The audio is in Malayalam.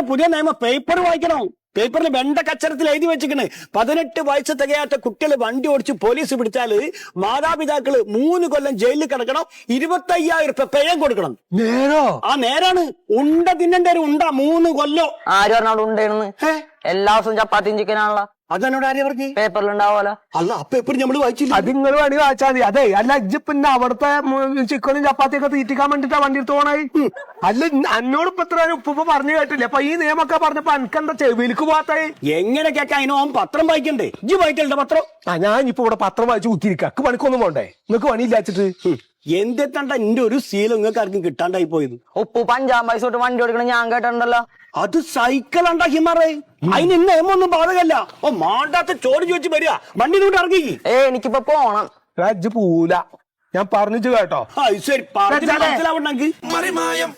പുതിയ നിയമം പേപ്പർ വായിക്കണം. പേപ്പറിൽ വെണ്ട കച്ചരത്തിൽ എഴുതി വെച്ചിരിക്കണേ 18 വയസ്സ് തികയാത്ത കുട്ടികൾ വണ്ടി ഓടിച്ച് പോലീസ് പിടിച്ചാല് മാതാപിതാക്കള് 3 കൊല്ലം ജയിലിൽ കിടക്കണം, 25,000 രൂപ പേയം കൊടുക്കണം. നേരോ? ആ നേരാണ്. ഉണ്ട തിന്നണ്ട ഒരു ഉണ്ട 3 കൊല്ലോ. ആര് പറഞ്ഞോട് ഉണ്ടെന്ന്? എല്ലാ ദിവസവും ചപ്പാത്തിയും ചിക്കനാണല്ലോ. അതെന്നോട് ആരെയാ പറഞ്ഞു? പേപ്പറിലുണ്ടാവോലോ. അല്ല ആ പേപ്പർ നമ്മള് വായിച്ചില്ല. അത് നിങ്ങൾ വേണമെങ്കിൽ വായിച്ചാൽ മതി. അതെ, അല്ല ഇജ്ജ് പിന്നെ അവിടുത്തെ ചിക്കനും ചപ്പാത്തിയൊക്കെ തീറ്റിക്കാൻ വേണ്ടിട്ടാ വണ്ടി എടുത്ത് പോണേ. അല്ല എന്നോട് ഇപ്പൊ ഇത്ര ഉപ്പ പറഞ്ഞു കേട്ടില്ല. അപ്പൊ ഈ നിയമൊക്കെ പറഞ്ഞപ്പോ എനിക്കെന്താ ചെവിയിലേക്ക് പോകാത്തേ? എങ്ങനെ കേൾക്കാൻ അതിനോ പത്രം വായിക്കണ്ടേ? ഇജ്ജ് വായിക്കലുണ്ടോ പത്രം? ഞാൻ ഇപ്പൊ ഇവിടെ പത്രം വായിച്ച് കുത്തിരിക്ക. പണിക്കൊന്നും പോണ്ടേ? നിങ്ങൾക്ക് പണിയില്ലാച്ചിട്ട് എന്തെത്താണ്ട എന്റെ ഒരു ശീലം നിങ്ങൾക്ക് ആർക്കും കിട്ടാണ്ടായി പോയത്. ഉപ്പു 5 പൈസ തൊട്ട് വണ്ടി ഓടിക്കണം ഞാൻ കേട്ടിട്ടുണ്ടല്ലോ. അത് സൈക്കിൾ ഉണ്ടാക്കി മാറേ. അതിന് നിയമൊന്നും ബാധകല്ല. ഓ മാണ്ടാത്ത ചോറ് ചോദിച്ചു വരിക, വണ്ടി കൊണ്ട് ഇറങ്ങി. എനിക്കിപ്പോ പോണം. ഇജ്ജ് പോല. ഞാൻ പറഞ്ഞിട്ട് കേട്ടോ. ശരി, മനസ്സിലാവണ്ടെങ്കിൽ മറിമായം